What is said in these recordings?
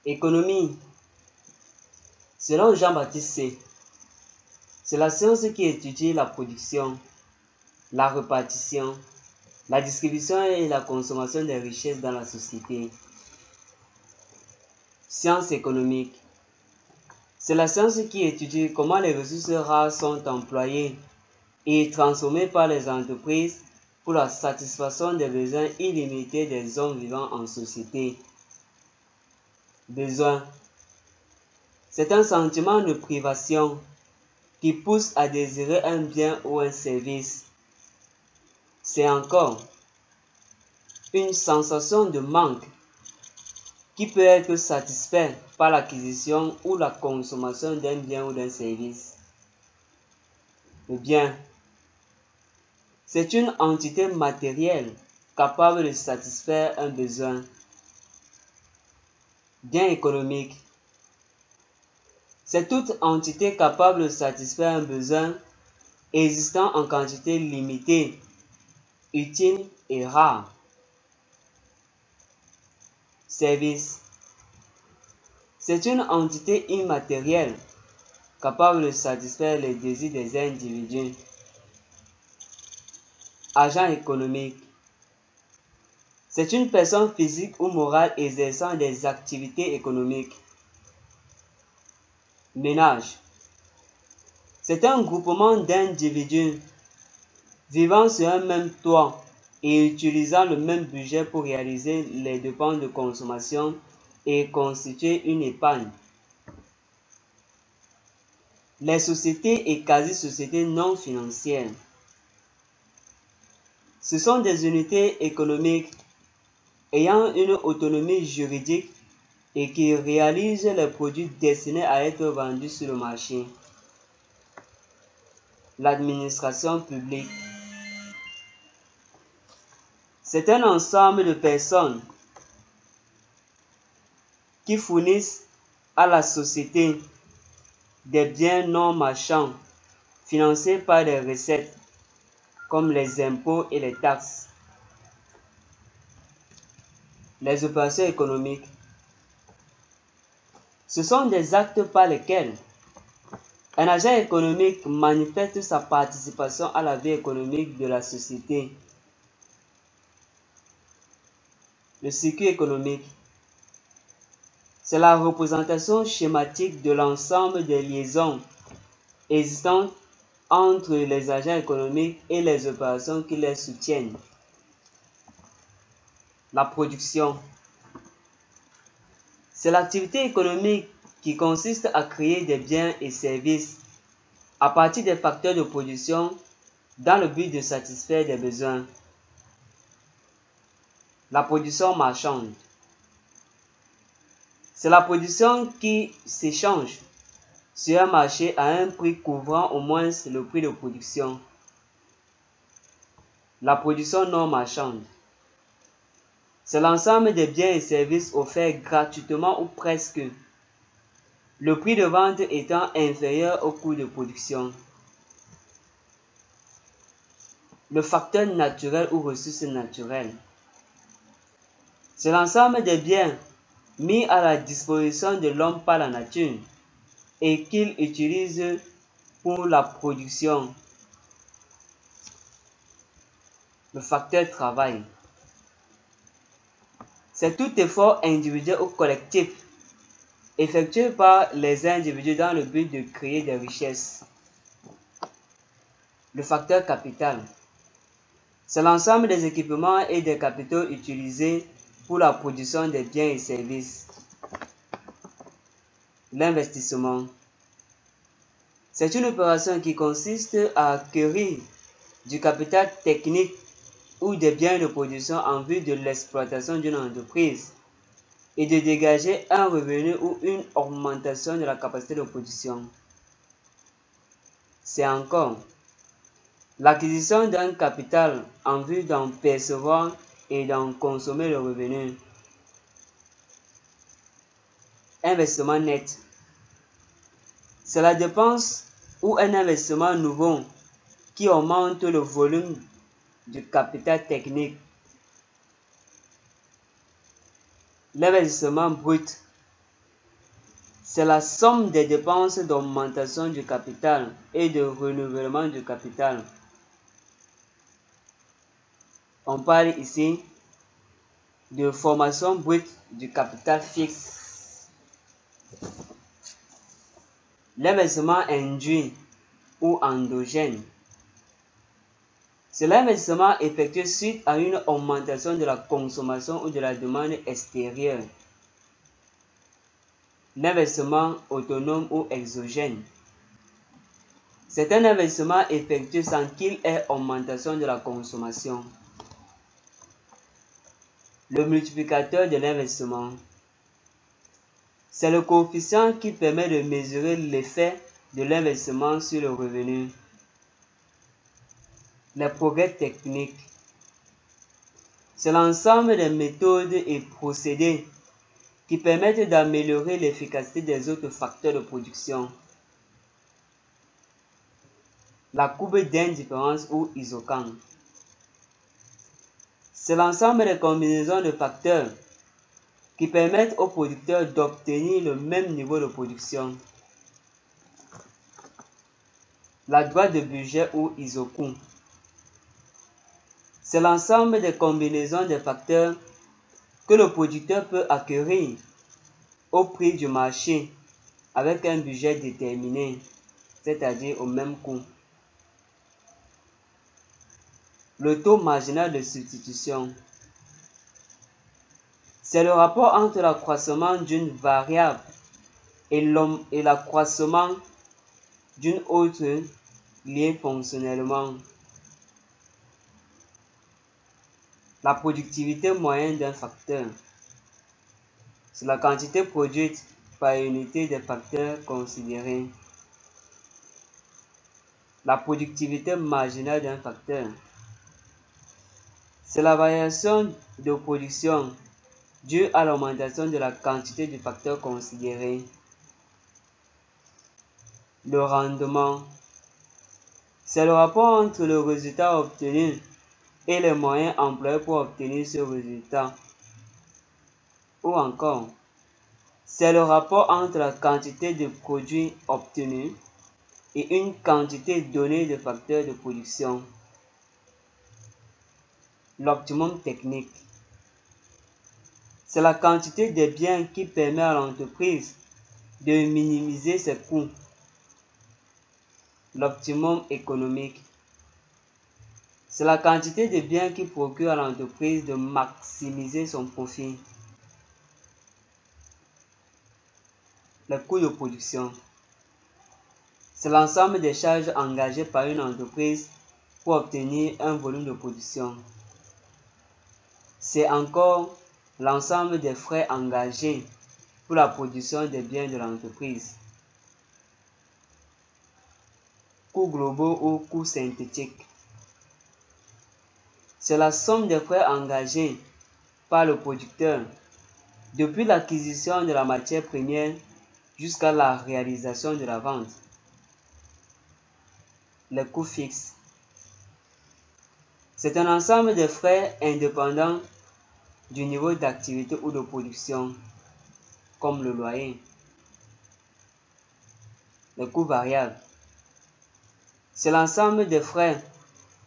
Économie. Selon Jean-Baptiste C., c'est la science qui étudie la production, la répartition, la distribution et la consommation des richesses dans la société. Science économique. C'est la science qui étudie comment les ressources rares sont employées et transformées par les entreprises pour la satisfaction des besoins illimités des hommes vivant en société. Besoin. C'est un sentiment de privation qui pousse à désirer un bien ou un service. C'est encore une sensation de manque qui peut être satisfait par l'acquisition ou la consommation d'un bien ou d'un service. Le bien, c'est une entité matérielle capable de satisfaire un besoin. Bien économique, c'est toute entité capable de satisfaire un besoin existant en quantité limitée, utile et rare. Service, c'est une entité immatérielle capable de satisfaire les désirs des individus. Agent économique, c'est une personne physique ou morale exerçant des activités économiques. Ménage, c'est un groupement d'individus vivant sur un même toit et utilisant le même budget pour réaliser les dépenses de consommation et constituer une épargne. Les sociétés et quasi-sociétés non financières. Ce sont des unités économiques ayant une autonomie juridique et qui réalisent les produits destinés à être vendus sur le marché. L'administration publique. C'est un ensemble de personnes qui fournissent à la société des biens non marchands financés par des recettes comme les impôts et les taxes. Les opérations économiques. Ce sont des actes par lesquels un agent économique manifeste sa participation à la vie économique de la société. Le circuit économique, c'est la représentation schématique de l'ensemble des liaisons existantes entre les agents économiques et les opérations qui les soutiennent. La production, c'est l'activité économique qui consiste à créer des biens et services à partir des facteurs de production dans le but de satisfaire des besoins. La production marchande, c'est la production qui s'échange sur un marché à un prix couvrant au moins le prix de production. La production non marchande, c'est l'ensemble des biens et services offerts gratuitement ou presque, le prix de vente étant inférieur au coût de production. Le facteur naturel ou ressources naturelles, c'est l'ensemble des biens mis à la disposition de l'homme par la nature et qu'il utilise pour la production. Le facteur travail, c'est tout effort individuel ou collectif effectué par les individus dans le but de créer des richesses. Le facteur capital, c'est l'ensemble des équipements et des capitaux utilisés pour la production des biens et services. L'investissement, c'est une opération qui consiste à acquérir du capital technique ou des biens de production en vue de l'exploitation d'une entreprise et de dégager un revenu ou une augmentation de la capacité de production. C'est encore l'acquisition d'un capital en vue d'en percevoir et d'en consommer le revenu. Investissement net, c'est la dépense ou un investissement nouveau qui augmente le volume du capital technique. L'investissement brut, c'est la somme des dépenses d'augmentation du capital et de renouvellement du capital. On parle ici de formation brute du capital fixe. L'investissement induit ou endogène. C'est l'investissement effectué suite à une augmentation de la consommation ou de la demande extérieure. L'investissement autonome ou exogène. C'est un investissement effectué sans qu'il y ait augmentation de la consommation. Le multiplicateur de l'investissement. C'est le coefficient qui permet de mesurer l'effet de l'investissement sur le revenu. Les progrès techniques. C'est l'ensemble des méthodes et procédés qui permettent d'améliorer l'efficacité des autres facteurs de production. La courbe d'indifférence ou histogramme. C'est l'ensemble des combinaisons de facteurs qui permettent aux producteurs d'obtenir le même niveau de production. La droite de budget ou isocoût. C'est l'ensemble des combinaisons de facteurs que le producteur peut acquérir au prix du marché avec un budget déterminé, c'est-à-dire au même coût. Le taux marginal de substitution. C'est le rapport entre l'accroissement d'une variable et l'accroissement d'une autre liée fonctionnellement. La productivité moyenne d'un facteur. C'est la quantité produite par unité des facteurs considérés. La productivité marginale d'un facteur. C'est la variation de production due à l'augmentation de la quantité du facteur considéré. Le rendement. C'est le rapport entre le résultat obtenu et les moyens employés pour obtenir ce résultat. Ou encore, c'est le rapport entre la quantité de produits obtenus et une quantité donnée de facteurs de production. L'optimum technique. C'est la quantité de biens qui permet à l'entreprise de minimiser ses coûts. L'optimum économique. C'est la quantité de biens qui procure à l'entreprise de maximiser son profit. Les coûts de production. C'est l'ensemble des charges engagées par une entreprise pour obtenir un volume de production. C'est encore l'ensemble des frais engagés pour la production des biens de l'entreprise. Coûts globaux ou coûts synthétiques. C'est la somme des frais engagés par le producteur depuis l'acquisition de la matière première jusqu'à la réalisation de la vente. Les coûts fixes. C'est un ensemble de frais indépendants du niveau d'activité ou de production, comme le loyer. Les coûts variables. C'est l'ensemble des frais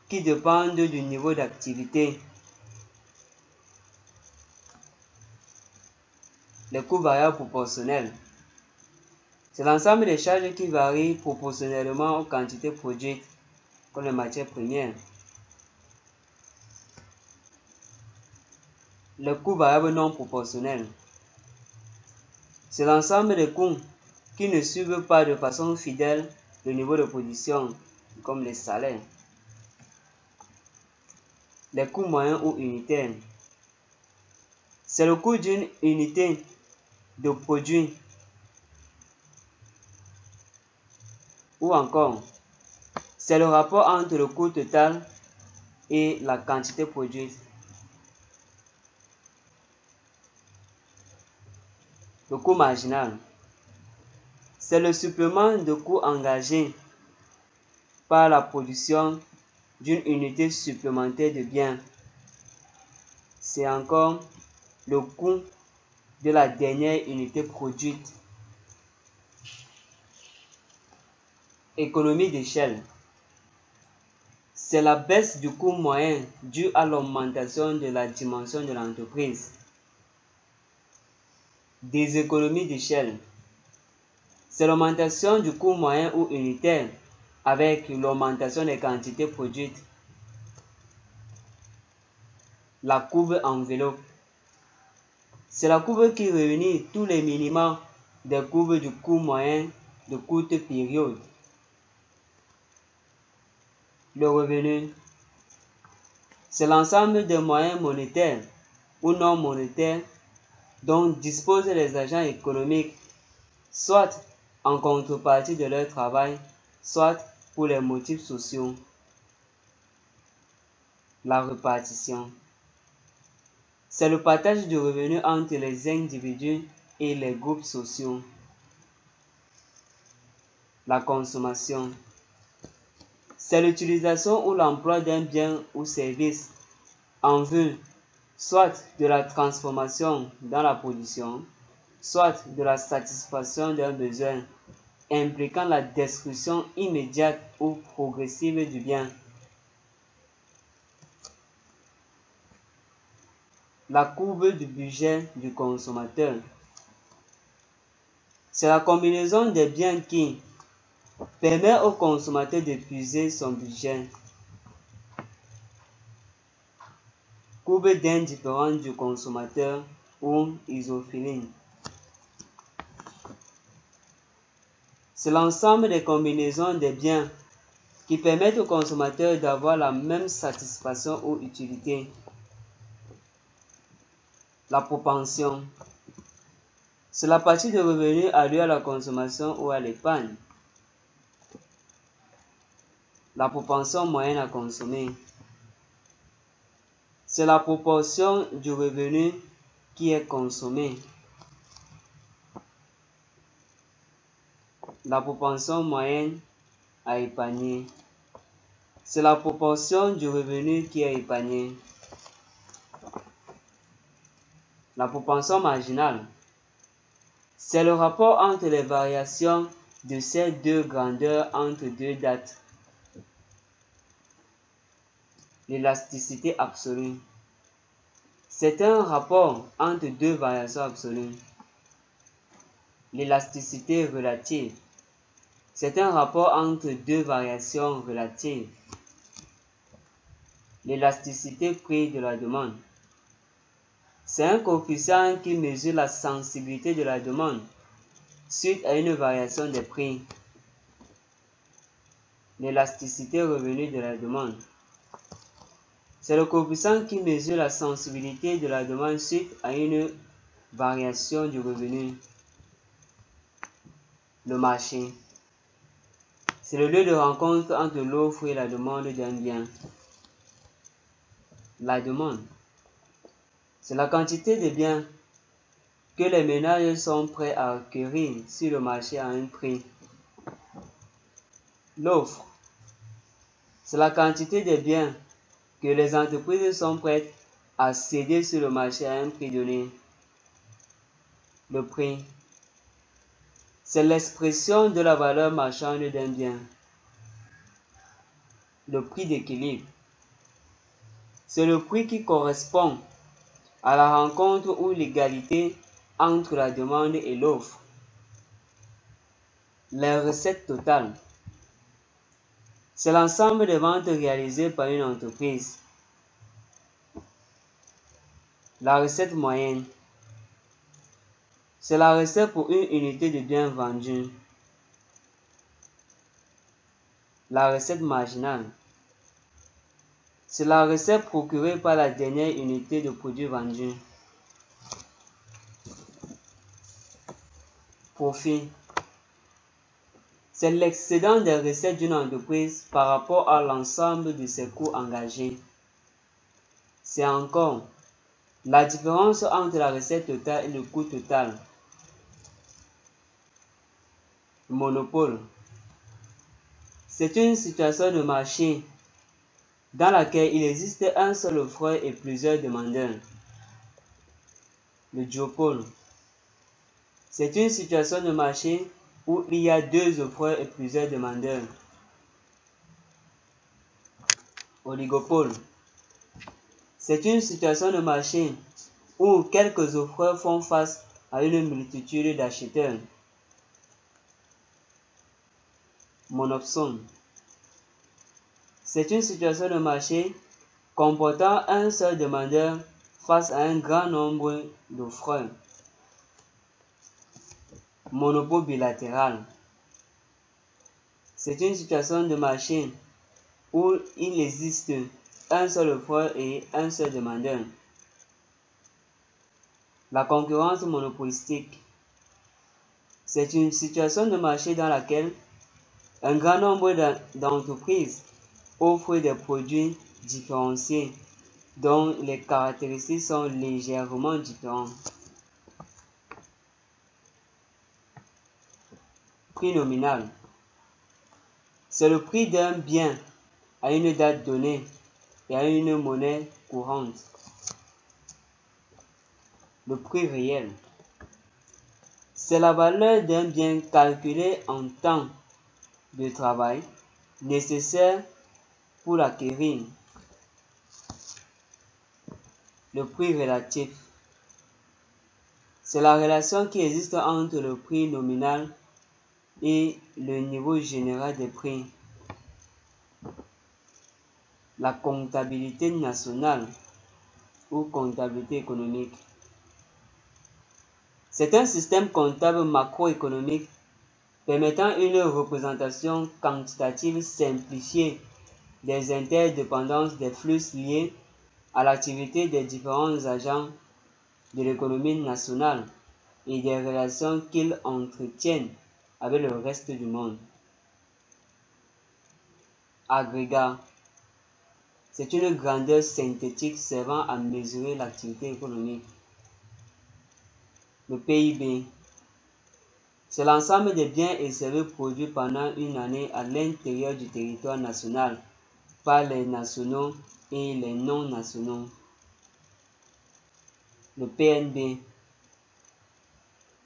qui dépendent du niveau d'activité. Les coûts variables proportionnels. C'est l'ensemble des charges qui varient proportionnellement aux quantités produites, comme les matières premières. Les coûts variables non proportionnels. C'est l'ensemble des coûts qui ne suivent pas de façon fidèle le niveau de production, comme les salaires. Les coûts moyens ou unitaires. C'est le coût d'une unité de produit. Ou encore, c'est le rapport entre le coût total et la quantité produite. Le coût marginal. C'est le supplément de coût engagé par la production d'une unité supplémentaire de biens. C'est encore le coût de la dernière unité produite. Économie d'échelle. C'est la baisse du coût moyen due à l'augmentation de la dimension de l'entreprise. Des économies d'échelle. C'est l'augmentation du coût moyen ou unitaire avec l'augmentation des quantités produites. La courbe enveloppe. C'est la courbe qui réunit tous les minima des courbes du coût moyen de courte période. Le revenu. C'est l'ensemble des moyens monétaires ou non monétaires dont disposent les agents économiques, soit en contrepartie de leur travail, soit pour les motifs sociaux. La répartition. C'est le partage du revenu entre les individus et les groupes sociaux. La consommation. C'est l'utilisation ou l'emploi d'un bien ou service en vue soit de la transformation dans la production, soit de la satisfaction d'un besoin impliquant la destruction immédiate ou progressive du bien. La courbe du budget du consommateur. C'est la combinaison des biens qui permet au consommateur d'épuiser son budget. Courbe d'indifférence du consommateur ou isophilie. C'est l'ensemble des combinaisons des biens qui permettent au consommateur d'avoir la même satisfaction ou utilité. La propension. C'est la partie de revenus allouée à la consommation ou à l'épargne. La propension moyenne à consommer. C'est la proportion du revenu qui est consommé. La propension moyenne à épargner. C'est la proportion du revenu qui est épargné. La propension marginale. C'est le rapport entre les variations de ces deux grandeurs entre deux dates. L'élasticité absolue. C'est un rapport entre deux variations absolues. L'élasticité relative. C'est un rapport entre deux variations relatives. L'élasticité prix de la demande. C'est un coefficient qui mesure la sensibilité de la demande suite à une variation des prix. L'élasticité revenu de la demande. C'est le coefficient qui mesure la sensibilité de la demande suite à une variation du revenu. Le marché. C'est le lieu de rencontre entre l'offre et la demande d'un bien. La demande. C'est la quantité de biens que les ménages sont prêts à acquérir sur le marché à un prix. L'offre. C'est la quantité de biens que les entreprises sont prêtes à céder sur le marché à un prix donné. Le prix. C'est l'expression de la valeur marchande d'un bien. Le prix d'équilibre. C'est le prix qui correspond à la rencontre ou l'égalité entre la demande et l'offre. Les recettes totales. C'est l'ensemble des ventes réalisées par une entreprise. La recette moyenne. C'est la recette pour une unité de biens vendus. La recette marginale. C'est la recette procurée par la dernière unité de produits vendus. Profit. C'est l'excédent des recettes d'une entreprise par rapport à l'ensemble de ses coûts engagés. C'est encore la différence entre la recette totale et le coût total. Monopole. C'est une situation de marché dans laquelle il existe un seul offreur et plusieurs demandeurs. Le duopole. C'est une situation de marché où il y a 2 offreurs et plusieurs demandeurs. Oligopole. C'est une situation de marché où quelques offreurs font face à une multitude d'acheteurs. Monopsone. C'est une situation de marché comportant un seul demandeur face à un grand nombre d'offreurs. Monopole bilatéral. C'est une situation de marché où il existe un seul offreur et un seul demandeur. La concurrence monopolistique. C'est une situation de marché dans laquelle un grand nombre d'entreprises offrent des produits différenciés dont les caractéristiques sont légèrement différentes. Prix nominal. C'est le prix d'un bien à une date donnée et à une monnaie courante. Le prix réel. C'est la valeur d'un bien calculée en temps de travail nécessaire pour l'acquérir. Le prix relatif. C'est la relation qui existe entre le prix nominal et le niveau général des prix. La comptabilité nationale ou comptabilité économique. C'est un système comptable macroéconomique permettant une représentation quantitative simplifiée des interdépendances des flux liés à l'activité des différents agents de l'économie nationale et des relations qu'ils entretiennent avec le reste du monde. Agrégat. C'est une grandeur synthétique servant à mesurer l'activité économique. Le PIB. C'est l'ensemble des biens et services produits pendant une année à l'intérieur du territoire national par les nationaux et les non-nationaux. Le PNB.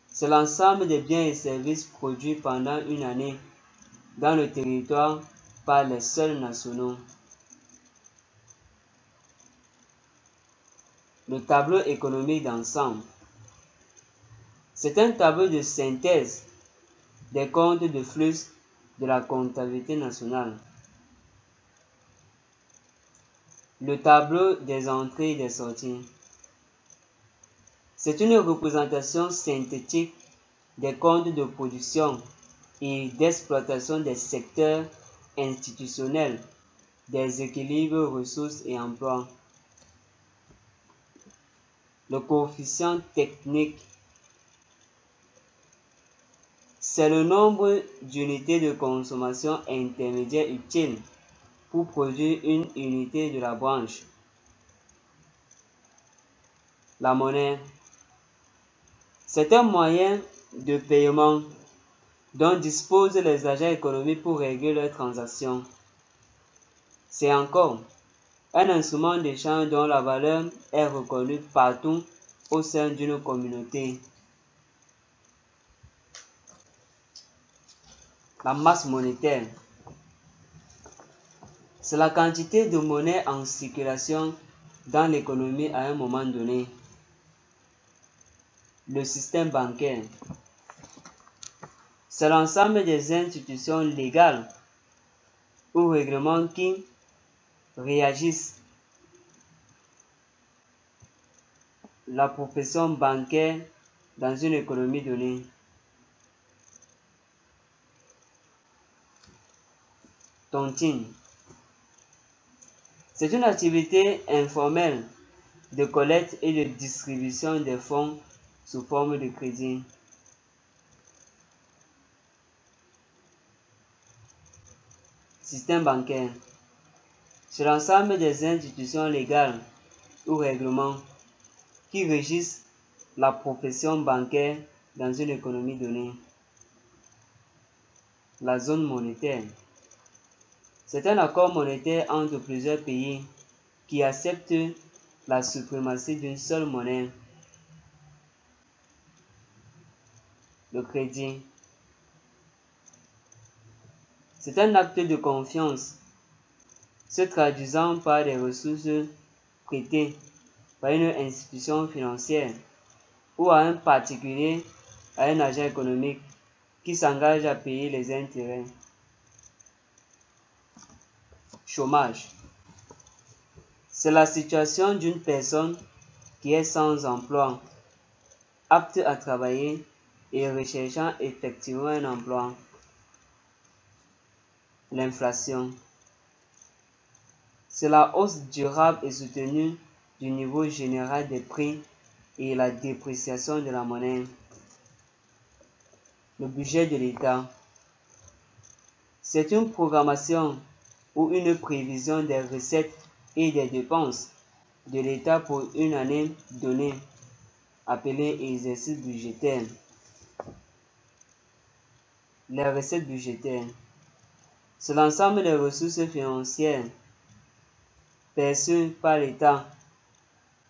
C'est l'ensemble des biens et services produits pendant une année dans le territoire par les seuls nationaux. Le tableau économique d'ensemble. C'est un tableau de synthèse des comptes de flux de la comptabilité nationale. Le tableau des entrées et des sorties. C'est une représentation synthétique des comptes de production et d'exploitation des secteurs institutionnels, des équilibres ressources et emplois. Le coefficient technique. C'est le nombre d'unités de consommation intermédiaire utiles pour produire une unité de la branche. La monnaie. C'est un moyen de paiement dont disposent les agents économiques pour régler leurs transactions. C'est encore un instrument d'échange dont la valeur est reconnue partout au sein d'une communauté. La masse monétaire. C'est la quantité de monnaie en circulation dans l'économie à un moment donné. Le système bancaire. C'est l'ensemble des institutions légales ou règlements qui réagissent la profession bancaire dans une économie donnée. Tontine. C'est une activité informelle de collecte et de distribution des fonds sous forme de crédit. Système bancaire. C'est l'ensemble des institutions légales ou règlements qui régissent la profession bancaire dans une économie donnée. La zone monétaire. C'est un accord monétaire entre plusieurs pays qui acceptent la suprématie d'une seule monnaie. Le crédit. C'est un acte de confiance se traduisant par des ressources prêtées par une institution financière ou à un particulier, à un agent économique qui s'engage à payer les intérêts. Chômage. C'est la situation d'une personne qui est sans emploi, apte à travailler et recherchant effectivement un emploi. L'inflation. C'est la hausse durable et soutenue du niveau général des prix et la dépréciation de la monnaie. Le budget de l'État. C'est une programmation ou une prévision des recettes et des dépenses de l'État pour une année donnée, appelée exercice budgétaire. Les recettes budgétaires. C'est l'ensemble des ressources financières perçues par l'État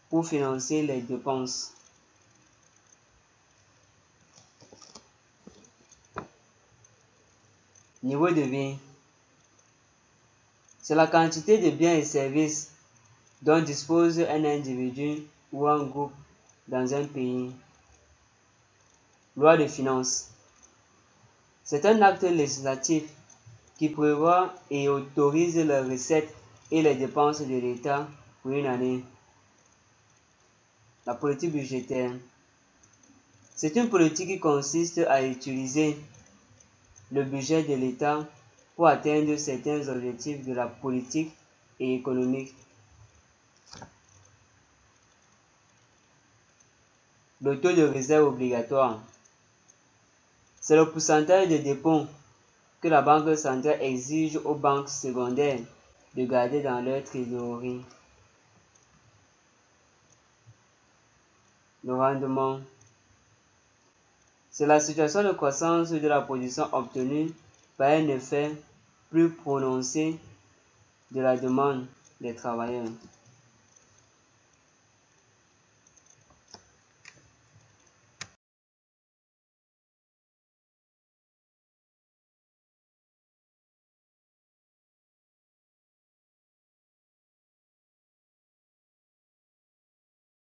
pour financer les dépenses. Niveau de vie. C'est la quantité de biens et services dont dispose un individu ou un groupe dans un pays. Loi de finances. C'est un acte législatif qui prévoit et autorise les recettes et les dépenses de l'État pour une année. La politique budgétaire. C'est une politique qui consiste à utiliser le budget de l'État pour atteindre certains objectifs de la politique et économique. Le taux de réserve obligatoire. C'est le pourcentage de dépôt que la Banque centrale exige aux banques secondaires de garder dans leur trésorerie. Le rendement. C'est la situation de croissance de la production obtenue par un effet plus prononcé de la demande des travailleurs.